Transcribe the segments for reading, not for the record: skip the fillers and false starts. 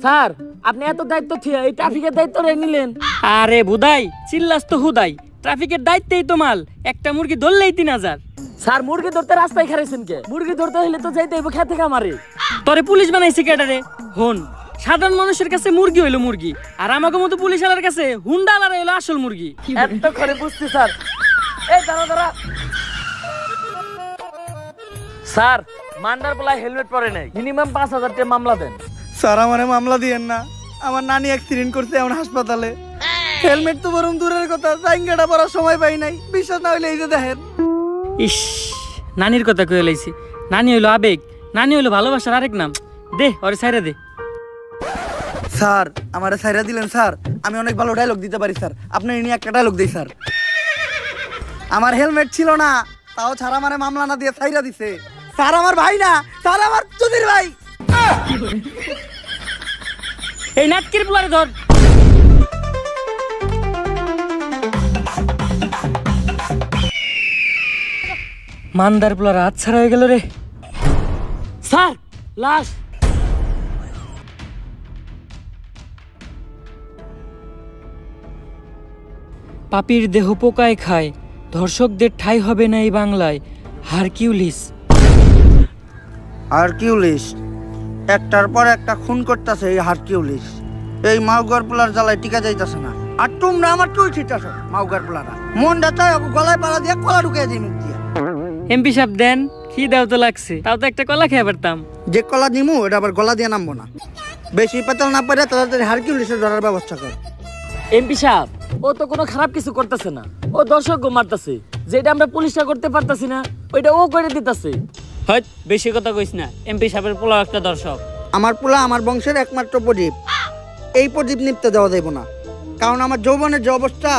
Sir আপনি এত দায়িত্ব থিয়া এই ট্রাফিকের দায়িত্ব নিলেন? আরে বুদাই চিল্লাস তো হুদাই, ট্রাফিকের দায়িত্বেই তো মাল, একটা মুরগি ধরলেই 3000। স্যার মুরগি ধরতে রাস্তায় খারাইছেন কে? মুরগি ধরতে হইলে তো যাইতে হইব খেতে খামারে। তোরে পুলিশ বানাইছে কেডারে? হন, সাধারণ মানুষের কাছে মুরগি হইলো মুরগি, আর আমাকে মতো পুলিশ আলার কাছে হুন্ডা আলার হইলো আসল মুরগি। এত করে বুঝছি স্যার। এই দাঁড়া দাঁড়া স্যার, মান্ডার বলা হেলমেট পরে নাই, মিনিমাম 5000 টাকা মামলা দেন। স্যার আমারে মামলা দিয়েন না, আমার নানি অ্যাক্সিডেন্ট করছে এখন হাসপাতালে। হেলমেট তো বরং দূরের কথা, জাইঙ্গাটা পরার সময় পাই নাই। বিশ্বাস না হইলে এই যে দেখেন। ইস, নানির কথা কয়ে লাইছি। নানি হইলো আবেগ, নানি হইলো ভালোবাসার আরেক নাম। দে ওরে ছাইরা দে। স্যার আমারে ছাইরা দিলেন স্যার, আমি অনেক ভালো ডায়লগ দিতে পারি স্যার, আপনি নিয়ে একটা ডায়লগ দেই স্যার। আমার হেলমেট ছিল না, তাও ছাড়া মানে মামলা না দিয়ে ছাইরা দিছে। স্যার আমার ভাই না, স্যার আমার চুদির ভাই। এই নাটকির পুলারে ধর। মান্দার পুলার হাত ছাড়া হয়ে গেল রে। স্যার লাশ। পাপির দেহ পোকায় খায়, ধর্ষকদের ঠাঁই হবে না এই বাংলায়। হারকিউলিস। হারকিউলিস একটার পর একটা খুন করতেছে এই হারকিউলিস। এই মাউগার পোলার জ্বালায় টিকা যাইতেছে না। আর তোমরা আমার টুই ছিটাছ মাউগার পোলারা। মনটা চাই গলায় পাড়া দিয়ে কলা ঢুকিয়ে দিই মুখ দিয়ে। এমপি সাহেব দেন, কি দাও তো লাগছে, তাও তো একটা কলা খেয়ে পারতাম। যে কলা দিমু এটা আবার গলা দিয়ে নামবো না। বেশি পেতাল না পারে তাড়াতাড়ি হারকিউলিসের ধরার ব্যবস্থা কর। এমপি সাহেব ও তো কোনো খারাপ কিছু করতেছে না, ও দর্শক মারতেছে। যেটা আমরা পুলিশটা করতে পারতাছি না ওইটা ও করে দিতেছে। হয়ত বেশি কথা কইস না, এমপি সাহেবের পোলা একটা দর্শক। আমার পোলা আমার বংশের একমাত্র প্রদীপ। এই প্রদীপ নিপতে দেওয়া যাইব না, কারণ আমার যৌবনের যে অবস্থা,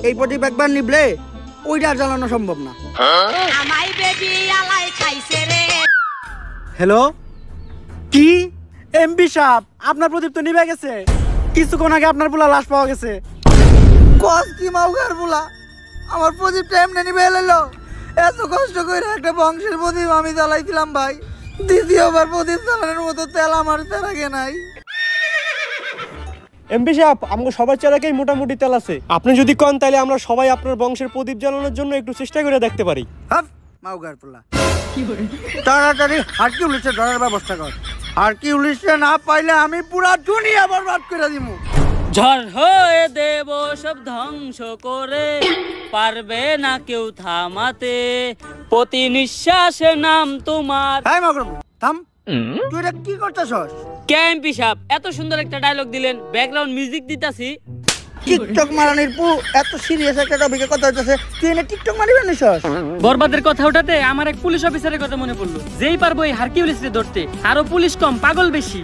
এই প্রদীপ একবার নিবলে ওইটা আর জ্বালানো সম্ভব না। হ্যালো, কি এমপি সাহেব আপনার প্রদীপ তো নিভে গেছে? কিছুক্ষণ আগে আপনার পোলা লাশ পাওয়া গেছে। কস কি মাউগার পোলা, আমার প্রদীপটা এমনি নিভে এলো? এত কষ্ট করে একটা বংশের প্রদীপ আমি জ্বালাইছিলাম ভাই, দ্বিতীয়বার প্রদীপ জ্বালানোর মতো তেল আমার তেলাগে নাই। এমপি সাহেব আমাকে সবার চালাকেই মোটামুটি তেল আছে, আপনি যদি কন তাহলে আমরা সবাই আপনার বংশের প্রদীপ জ্বালানোর জন্য একটু চেষ্টা করে দেখতে পারি। মাউগার পোলা, তাড়াতাড়ি হারকিউলিসে ধরার ব্যবস্থা কর। হারকিউলিসে না পাইলে আমি পুরা দুনিয়া বরবাদ করে দিমু। ঝড় হয়ে দেব সব ধ্বংস করে, পারবে না কেউ থামাতে, প্রতি নিঃশ্বাসে নাম তোমার। হ্যাঁ মাউগার পোলা থাম, তুই এটা কি করতেছস? কে এমপি সাহেব এত সুন্দর একটা ডায়লগ দিলেন, ব্যাকগ্রাউন্ড মিউজিক দিতাছি। টিকটক মারানির পু এত সিরিয়াস একটা টপিকে কথা হইতাছে, তুই এনে টিকটক মারিবে নিছস? বরবাদের কথা ওঠাতে আমার এক পুলিশ অফিসারের কথা মনে পড়লো। যেই পারবো এই হারকিউলিসকে ধরতে, আরো পুলিশ কম পাগল বেশি।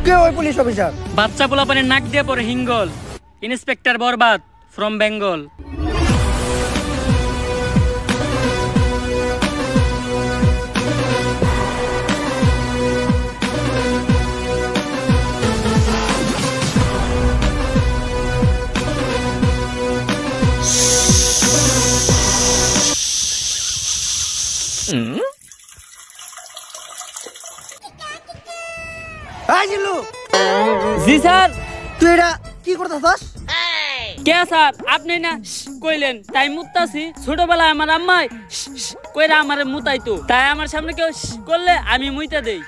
কে ওই পুলিশ অফিসার? বাচ্চা পোলাপানের নাক দিয়ে পরে হিঙ্গল, ইন্সপেক্টর বরবাদ ফ্রম বেঙ্গল। জি স্যার। তুই এটা কি করতেছস? কে স্যার আপনি না কইলেন তাই মুতাছি। ছোটবেলায় আমার আম্মাই কইরা আমারে মুতাইতো, তাই আমার সামনে কেউ করলে আমি মুইতা দেই।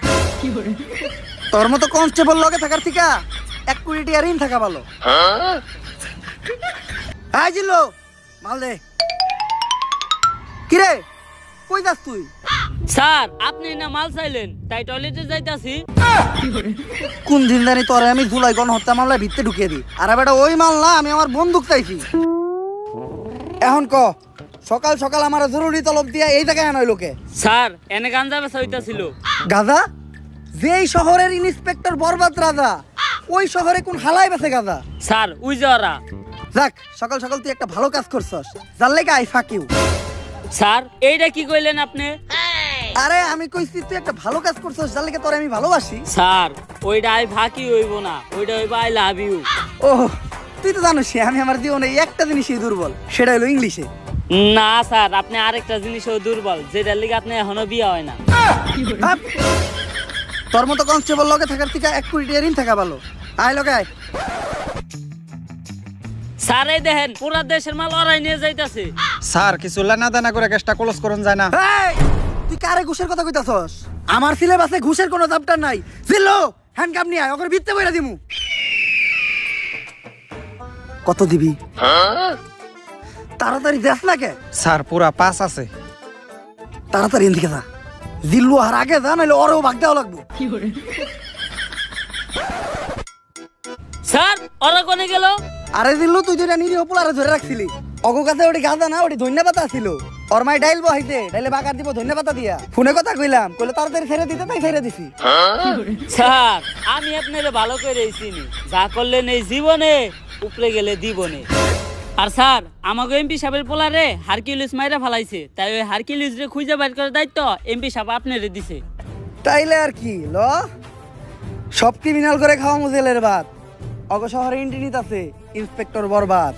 তোর মতো কনস্টেবল লগে থাকার থেকে 1 কোটি টাকা ঋণ থাকা ভালো। হ্যাঁ জিল্লু মাল দে। কিরে কই যাস তুই? স্যার আপনি না মাল চাইলেন তাই টয়লেটে যাইতাছি। কোন দিন জানি তোরে আমি জুলাই গণহত্যা মামলায় ভিতরে ঢুকিয়ে দিই, আর বেটা ওই মাল না, আমি আমার বন্দুক চাইছি। এখন ক সকাল সকাল আমার জরুরি তলব দিয়া এই জায়গায় আনাই লোকে। স্যার এনে গাঞ্জা বেচা হইতাছিল। গাঁজা? যেই শহরের ইন্সপেক্টর বরবাদ রাজা, ওই শহরে কোন হালাই বেচে গাঁজা? স্যার উই যারা। যাক সকাল সকাল তুই একটা ভালো কাজ করছস, যার লাগা আই ফাক ইউ। স্যার এইটা কি কইলেন আপনি? আরে আমি কইছি তুই একটা ভালো কাজ করছস, যার লাগা তোরে আমি ভালোবাসি। স্যার ওইটা আই ফাকি হইব না, ওইটা হইব আই লাভ ইউ। ও তুই তো জানিস আমি আমার জীবনে একটা জিনিসই দুর্বল, সেটা হলো ইংলিশে। না স্যার, আপনি আরেকটা জিনিসও দুর্বল, যেটার লিগে আপনি এখনো বিয়ে হয় না। হাপ! তোর মতো কনস্টেবল লগে থাকার থেকে 1 কোটি টাকা ঋণ থাকা ভালো। আয় লগে আয়। স্যার এই দেখেন, পুরা দেশের মাল ওরাই নিয়ে যাইতাছে। স্যার কিছু লেনা দেনা করে কেসটা ক্লোজ করুন যায় না? এই, তুই কারে ঘুষের কথা কইতাছস? আমার সিলেবাসে ঘুষের কোনো চ্যাপ্টার নাই। জিল্লো হ্যান্ডকাপ নিয়ে আয়, ওকে ভিত্তে বইরা দিমু। কত দিবি? তাড়াতাড়ি দেখ না কে? স্যার পুরা 5 আছে। তাড়াতাড়ি এদিকে যা। জিল্লু আর আগে যা, নাহলে ওরেও ভাগ দেওয়া লাগবো। স্যার ওরা কোনে গেল? আরে জিল্লু, তুই যেটা নিরীহ পোলারে ধরে রাখছিলি, অগো কাছে ওটি গাঁদা না, ওটি ধন্যা পাতা ছিল। ওর মাই ডাইল বহাইতে, ডাইলে বাগার দিব ধন্যা পাতা দিয়া। ফোনে কথা কইলাম, কইলে তাড়াতাড়ি ছেড়ে দিতে, তাই ছেড়ে দিছি। স্যার আমি আপনারে ভালো করে চিনি, যা করলেন এই জীবনে উপরে গেলে দিবনে। আর স্যার আমাকে এমপি সাহেবের পোলারে হারকিউলিস মাইরা ফালাইছে, তাই ওই হারকিউলিস রে খুঁজে বাইর করার দায়িত্ব এমপি সাহেব আপনারে দিছে। তাইলে আর কি ল, সব ক্রিমিনাল করে খাওয়া মুজেলের ভাত। অগ শহরে ইন্টিনিত আছে ইন্সপেক্টর বরবাদ।